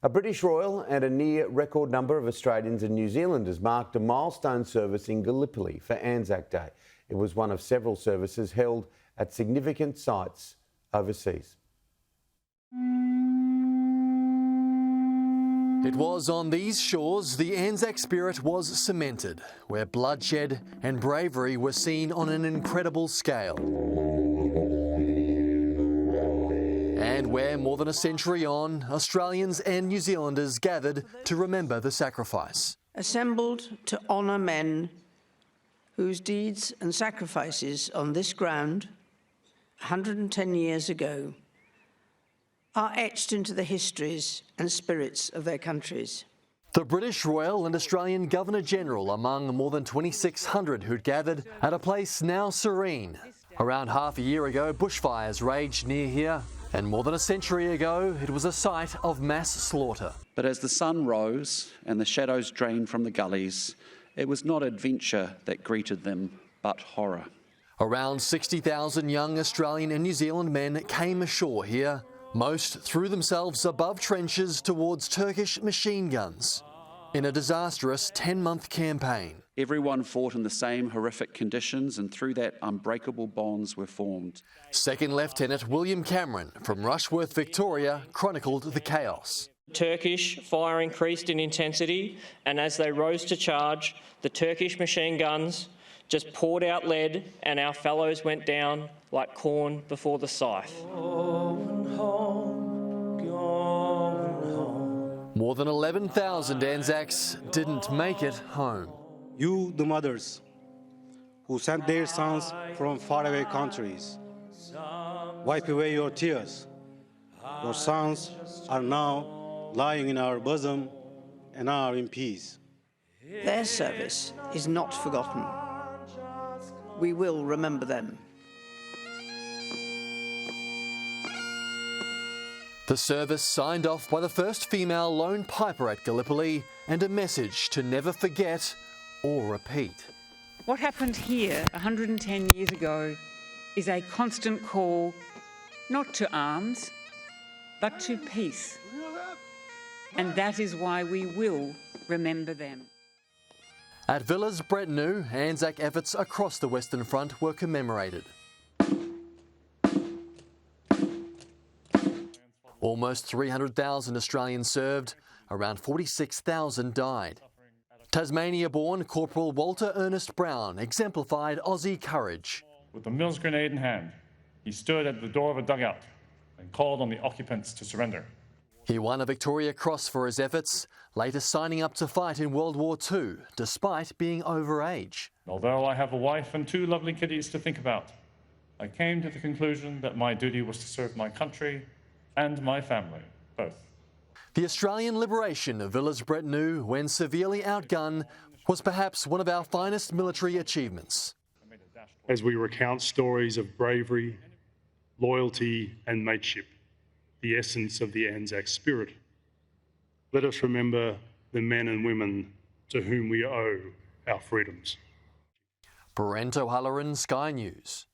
A British Royal and a near record number of Australians and New Zealanders marked a milestone service in Gallipoli for Anzac Day. It was one of several services held at significant sites overseas. It was on these shores the Anzac spirit was cemented, where bloodshed and bravery were seen on an incredible scale. And where, more than a century on, Australians and New Zealanders gathered to remember the sacrifice. Assembled to honour men whose deeds and sacrifices on this ground 110 years ago are etched into the histories and spirits of their countries. The British Royal and Australian Governor-General among more than 2,600 who'd gathered at a place now serene. Around half a year ago, bushfires raged near here, and more than a century ago, it was a site of mass slaughter. But as the sun rose and the shadows drained from the gullies, it was not adventure that greeted them, but horror. Around 60,000 young Australian and New Zealand men came ashore here. Most threw themselves above trenches towards Turkish machine guns in a disastrous 10-month campaign. Everyone fought in the same horrific conditions, and through that unbreakable bonds were formed. Second Lieutenant William Cameron from Rushworth, Victoria, chronicled the chaos. Turkish fire increased in intensity, and as they rose to charge, the Turkish machine guns just poured out lead, and our fellows went down like corn before the scythe. More than 11,000 Anzacs didn't make it home. You, the mothers, who sent their sons from faraway countries, wipe away your tears. Your sons are now lying in our bosom and are in peace. Their service is not forgotten. We will remember them. The service signed off by the first female lone piper at Gallipoli, and a message to never forget or repeat. What happened here 110 years ago is a constant call not to arms, but to peace. And that is why we will remember them. At Villas Bretanu, Anzac efforts across the Western Front were commemorated. Almost 300,000 Australians served, around 46,000 died. Tasmania-born Corporal Walter Ernest Brown exemplified Aussie courage. With the Mills grenade in hand, he stood at the door of a dugout and called on the occupants to surrender. He won a Victoria Cross for his efforts, later signing up to fight in World War II, despite being over age. Although I have a wife and 2 lovely kiddies to think about, I came to the conclusion that my duty was to serve my country and my family, both. The Australian liberation of Villas Bretanu, when severely outgunned, was perhaps one of our finest military achievements. As we recount stories of bravery, loyalty and mateship, the essence of the Anzac spirit, let us remember the men and women to whom we owe our freedoms. Brent O'Halloran, Sky News.